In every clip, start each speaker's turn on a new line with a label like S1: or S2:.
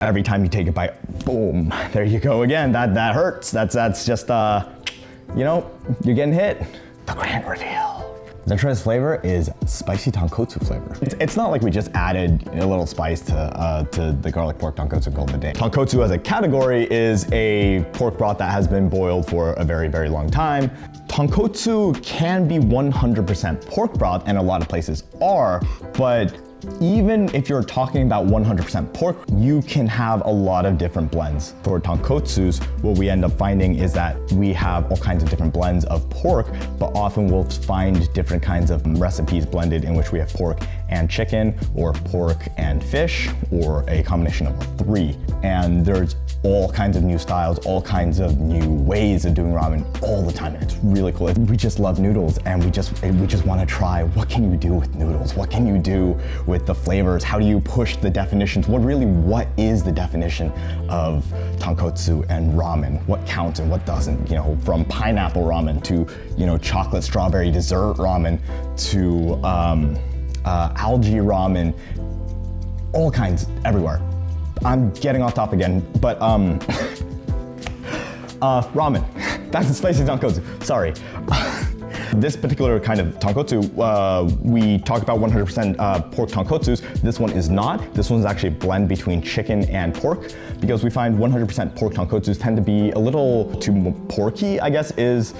S1: every time you take a bite, boom, there you go again. That hurts. That's just, you know, you're getting hit. The grand reveal. Zentreya's flavor is spicy tonkotsu flavor. It's not like we just added a little spice to the garlic pork tonkotsu called the day. Tonkotsu as a category is a pork broth that has been boiled for a very, very long time. Tonkotsu can be 100% pork broth, and a lot of places are, but even if you're talking about 100% pork, you can have a lot of different blends. For tonkotsus, what we end up finding is that we have all kinds of different blends of pork, but often we'll find different kinds of recipes blended in which we have pork and chicken, or pork and fish, or a combination of the three. And there's all kinds of new styles, all kinds of new ways of doing ramen all the time, and it's really cool. We just love noodles, and we just want to try, what can you do with noodles? What can you do with the flavors? How do you push the definitions? What is the definition of tonkotsu and ramen? What counts and what doesn't? You know, from pineapple ramen to, you know, chocolate strawberry dessert ramen to algae ramen, all kinds, everywhere. I'm getting off topic again, but ramen. Back to spicy tonkotsu, sorry. This particular kind of tonkotsu, we talked about 100% pork tonkotsus. This one is not. This one's actually a blend between chicken and pork, because we find 100% pork tonkotsus tend to be a little too porky, I guess, is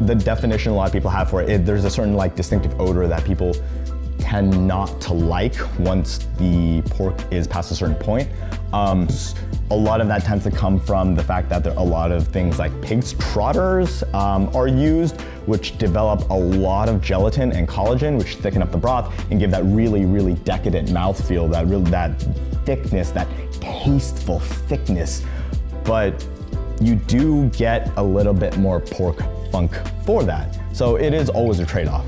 S1: the definition a lot of people have for it. There's a certain like distinctive odor that people tend not to like once the pork is past a certain point. A lot of that tends to come from the fact that there are a lot of things like pig's trotters are used, which develop a lot of gelatin and collagen, which thicken up the broth and give that really, really decadent mouthfeel, that thickness, that tasteful thickness. But you do get a little bit more pork funk for that. So it is always a trade-off.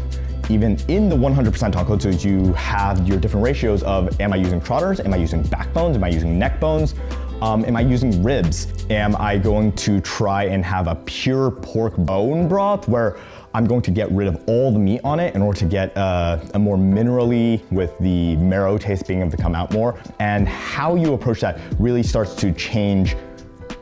S1: Even in the 100% tonkotsu, you have your different ratios of, am I using trotters? Am I using backbones? Am I using neck bones? Am I using ribs? Am I going to try and have a pure pork bone broth where I'm going to get rid of all the meat on it in order to get a more minerally, with the marrow taste being able to come out more? And how you approach that really starts to change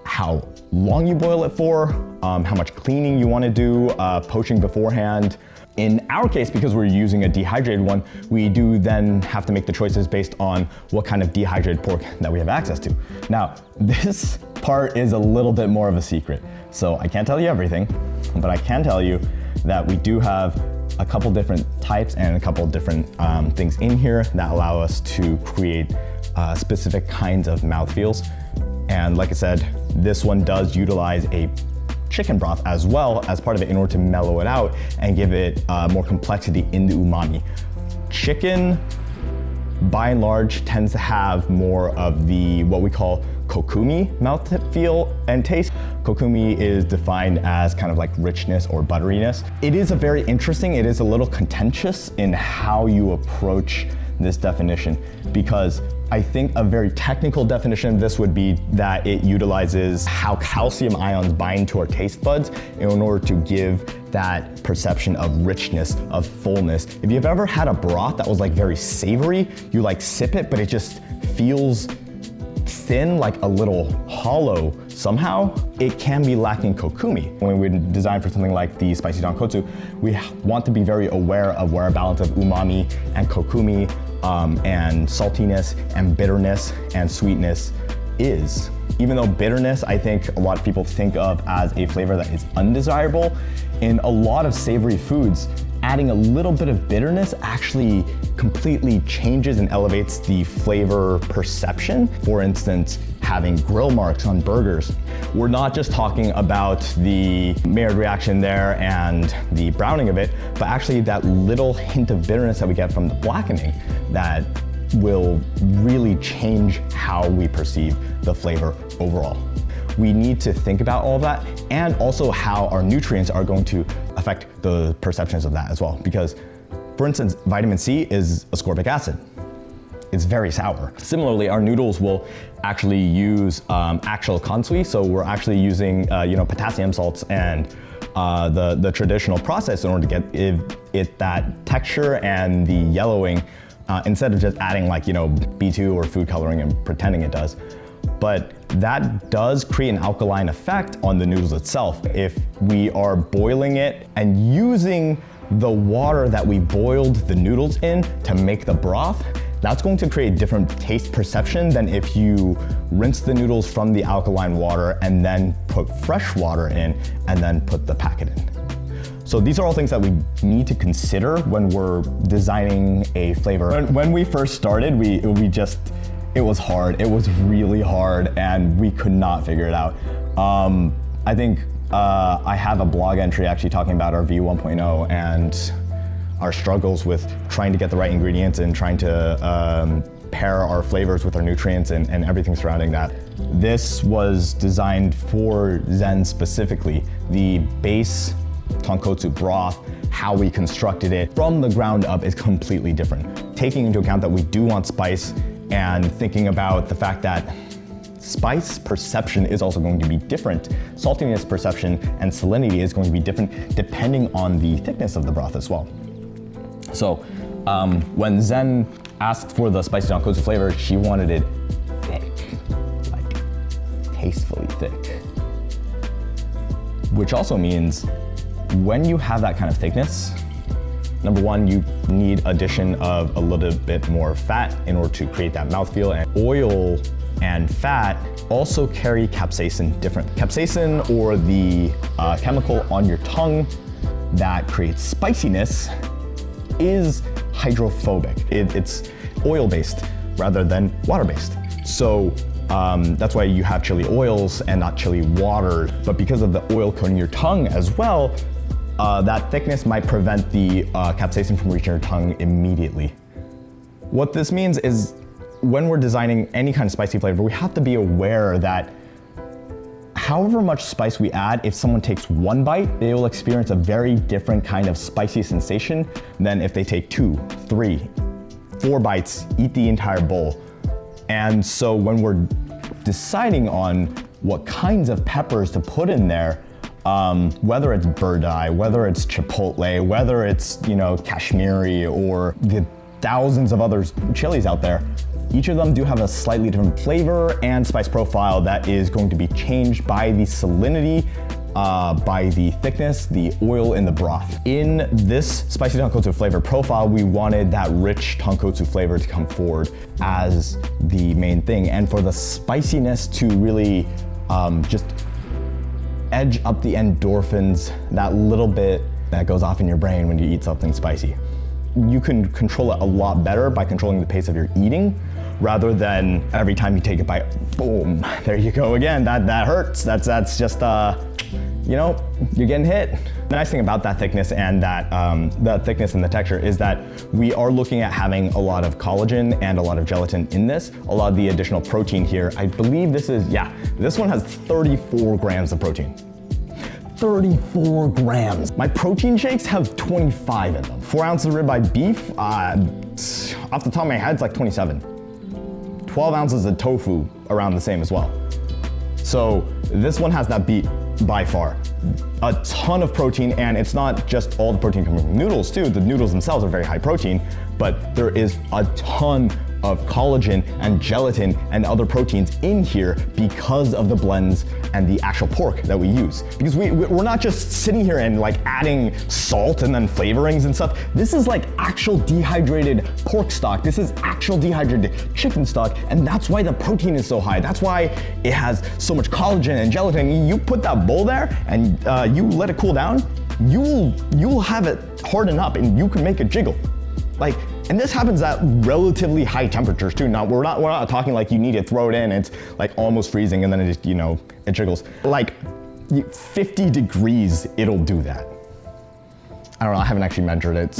S1: how long you boil it for, how much cleaning you want to do, poaching beforehand. In our case, because we're using a dehydrated one, we do then have to make the choices based on what kind of dehydrated pork that we have access to. Now, this part is a little bit more of a secret, so I can't tell you everything, but I can tell you that we do have a couple different types and a couple different things in here that allow us to create specific kinds of mouthfeels. And like I said, this one does utilize a chicken broth as well as part of it in order to mellow it out and give it more complexity in the umami. Chicken, by and large, tends to have more of the what we call kokumi mouthfeel and taste. Kokumi is defined as kind of like richness or butteriness. It is it is a little contentious in how you approach this definition, because I think a very technical definition of this would be that it utilizes how calcium ions bind to our taste buds in order to give that perception of richness, of fullness. If you've ever had a broth that was like very savory, you like sip it, but it just feels thin, like a little hollow somehow, it can be lacking kokumi. When we design for something like the spicy tonkotsu, we want to be very aware of where a balance of umami and kokumi and saltiness and bitterness and sweetness is. Even though bitterness, I think a lot of people think of as a flavor that is undesirable, in a lot of savory foods, adding a little bit of bitterness actually completely changes and elevates the flavor perception. For instance, having grill marks on burgers. We're not just talking about the Maillard reaction there and the browning of it, but actually that little hint of bitterness that we get from the blackening that will really change how we perceive the flavor overall. We need to think about all of that, and also how our nutrients are going to affect the perceptions of that as well. Because, for instance, vitamin C is ascorbic acid. It's very sour. Similarly, our noodles will actually use actual kansui, so we're actually using potassium salts and the traditional process in order to get it that texture and the yellowing, instead of just adding B2 or food coloring and pretending it does. but that does create an alkaline effect on the noodles itself. If we are boiling it and using the water that we boiled the noodles in to make the broth, that's going to create a different taste perception than if you rinse the noodles from the alkaline water and then put fresh water in and then put the packet in. So these are all things that we need to consider when we're designing a flavor. When we first started, it was hard. It was really hard and we could not figure it out. I think I have a blog entry actually talking about our V1.0 and our struggles with trying to get the right ingredients and trying to pair our flavors with our nutrients and everything surrounding that. This was designed for Zen specifically. The base tonkotsu broth, how we constructed it from the ground up is completely different. Taking into account that we do want spice and thinking about the fact that spice perception is also going to be different. Saltiness perception and salinity is going to be different depending on the thickness of the broth as well. So when Zen asked for the spicy tonkotsu flavor, she wanted it thick, like tastefully thick. Which also means when you have that kind of thickness, number one, you need addition of a little bit more fat in order to create that mouthfeel, and oil and fat also carry capsaicin different. Capsaicin, or the chemical on your tongue that creates spiciness, is hydrophobic. It's oil-based rather than water-based. So that's why you have chili oils and not chili water. But because of the oil coating your tongue as well, that thickness might prevent the capsaicin from reaching your tongue immediately. What this means is when we're designing any kind of spicy flavor, we have to be aware that however much spice we add, if someone takes one bite, they will experience a very different kind of spicy sensation than if they take 2, 3, 4 bites, eat the entire bowl. And so when we're deciding on what kinds of peppers to put in there, whether it's birdseye, whether it's chipotle, whether it's, Kashmiri, or the thousands of other chilies out there, each of them do have a slightly different flavor and spice profile that is going to be changed by the salinity, by the thickness, the oil in the broth. In this spicy tonkotsu flavor profile, we wanted that rich tonkotsu flavor to come forward as the main thing, and for the spiciness to really just edge up the endorphins, that little bit that goes off in your brain when you eat something spicy. You can control it a lot better by controlling the pace of your eating, rather than every time you take a bite, boom, there you go again. That hurts. That's just you're getting hit. The nice thing about that thickness and the thickness and the texture is that we are looking at having a lot of collagen and a lot of gelatin in this. A lot of the additional protein here, I believe this one has 34 grams of protein. 34 grams. My protein shakes have 25 in them. 4 ounces of ribeye beef, off the top of my head, it's like 27. 12 ounces of tofu, around the same as well. So this one has that beat by far. A ton of protein, and it's not just all the protein coming from noodles too. The noodles themselves are very high protein, but there is a ton of collagen and gelatin and other proteins in here because of the blends and the actual pork that we use. Because we're not just sitting here and like adding salt and then flavorings and stuff. This is like actual dehydrated pork stock. This is actual dehydrated chicken stock, and that's why the protein is so high. That's why it has so much collagen and gelatin. You put that bowl there and you let it cool down, you'll have it harden up and you can make it jiggle. And this happens at relatively high temperatures too. Now we're not talking like you need to throw it in, it's like almost freezing and then it just, it jiggles. Like 50 degrees, it'll do that. I don't know, I haven't actually measured it.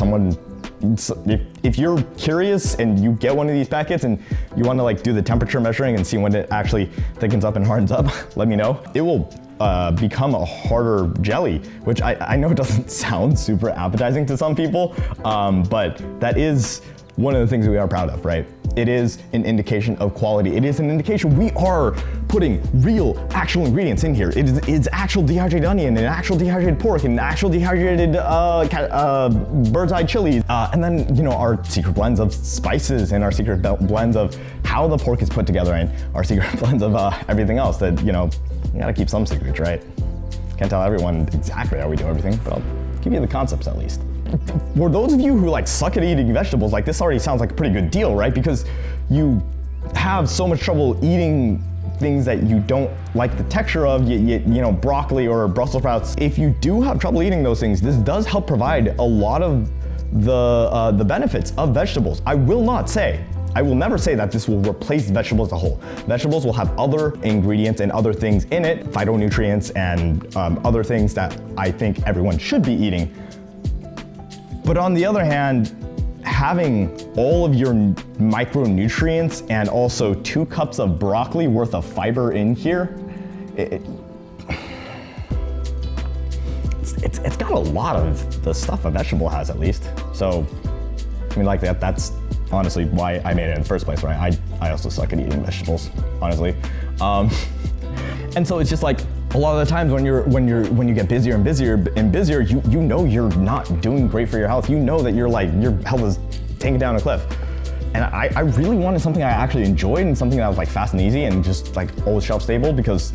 S1: If you're curious and you get one of these packets and you want to like do the temperature measuring and see when it actually thickens up and hardens up, let me know. It will become a harder jelly, which I know doesn't sound super appetizing to some people, but that is one of the things we are proud of, right? It is an indication of quality. It is an indication we are putting real, actual ingredients in here. It's actual dehydrated onion and actual dehydrated pork and actual dehydrated birdseye chili. And then, you know, our secret blends of spices and our secret blends of how the pork is put together and our secret blends of everything else that, you know, you gotta keep some secrets, right? Can't tell everyone exactly how we do everything, but I'll give you the concepts at least. For those of you who like suck at eating vegetables, like this already sounds like a pretty good deal, right? Because you have so much trouble eating things that you don't like the texture of, you know, broccoli or Brussels sprouts. If you do have trouble eating those things, this does help provide a lot of the benefits of vegetables. I will never say that this will replace vegetables as a whole. Vegetables will have other ingredients and other things in it, phytonutrients and other things that I think everyone should be eating. But on the other hand, having all of your micronutrients and also 2 cups of broccoli worth of fiber in here, it's got a lot of the stuff a vegetable has, at least. So, I mean, like that's honestly why I made it in the first place, right? I also suck at eating vegetables, honestly. And so it's just like, a lot of the times when you get busier and busier, you know you're not doing great for your health. You know that your health is taking down a cliff. And I really wanted something I actually enjoyed and something that was like fast and easy and just like always shelf stable, because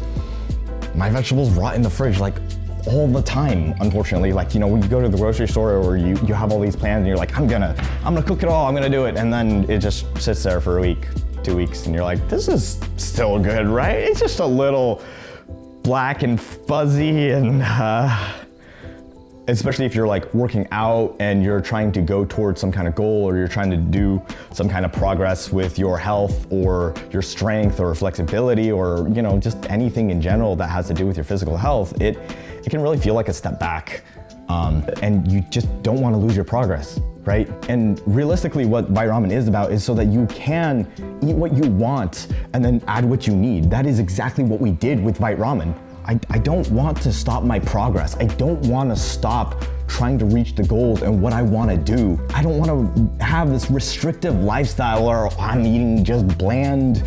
S1: my vegetables rot in the fridge like all the time, unfortunately. Like, you know, when you go to the grocery store or you have all these plans and you're like, I'm gonna cook it all, I'm gonna do it. And then it just sits there for a week, 2 weeks, and you're like, this is still good, right? It's just a little black and fuzzy, and especially if you're like working out and you're trying to go towards some kind of goal, or you're trying to do some kind of progress with your health or your strength or flexibility, or, you know, just anything in general that has to do with your physical health, it can really feel like a step back, and you just don't want to lose your progress, right? And realistically, what Vite Ramen is about is so that you can eat what you want and then add what you need. That is exactly what we did with Vite Ramen. I don't want to stop my progress. I don't want to stop trying to reach the goals and what I want to do. I don't want to have this restrictive lifestyle where I'm eating just bland,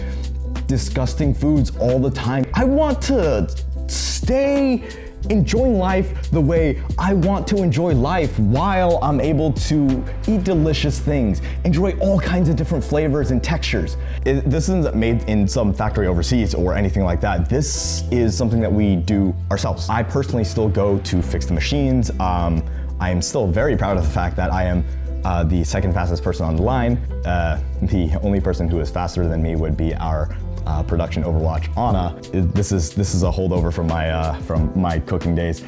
S1: disgusting foods all the time. I want to stay enjoying life the way I want to enjoy life, while I'm able to eat delicious things, enjoy all kinds of different flavors and textures. This isn't made in some factory overseas or anything like that. This is something that we do ourselves. I personally still go to fix the machines. I am still very proud of the fact that I am the second fastest person on the line. The only person who is faster than me would be our production overwatch, Anna. This is a holdover from my cooking days.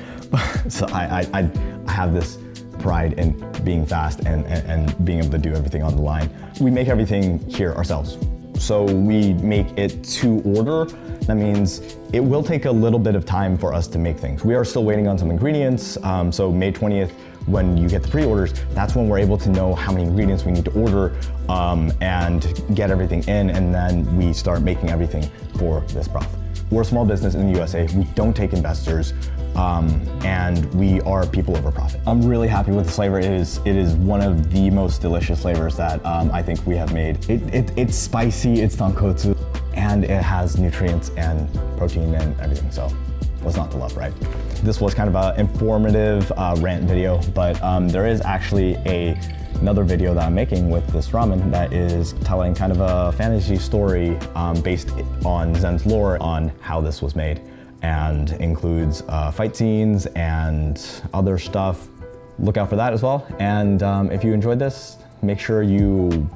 S1: So I have this pride in being fast and being able to do everything on the line. We make everything here ourselves. So we make it to order. That means it will take a little bit of time for us to make things. We are still waiting on some ingredients. So May 20th, when you get the pre-orders, that's when we're able to know how many ingredients we need to order and get everything in, and then we start making everything for this broth. We're a small business in the USA. We don't take investors, and we are people over profit. I'm really happy with this flavor. It is one of the most delicious flavors that I think we have made. It's spicy, it's tonkotsu, and it has nutrients and protein and everything, so what's not to love, right? This was kind of an informative rant video, but there is actually another video that I'm making with this ramen that is telling kind of a fantasy story based on Zen's lore on how this was made, and includes fight scenes and other stuff. Look out for that as well. And if you enjoyed this, make sure you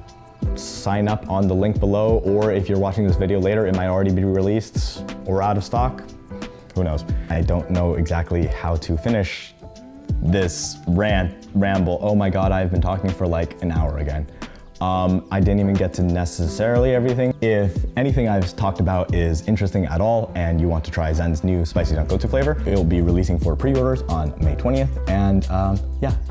S1: sign up on the link below, or if you're watching this video later, it might already be released or out of stock. Who knows? I don't know exactly how to finish this ramble. Oh my God, I've been talking for like an hour again. I didn't even get to necessarily everything. If anything I've talked about is interesting at all and you want to try Zen's new spicy tonkotsu flavor, it'll be releasing for pre-orders on May 20th. And yeah.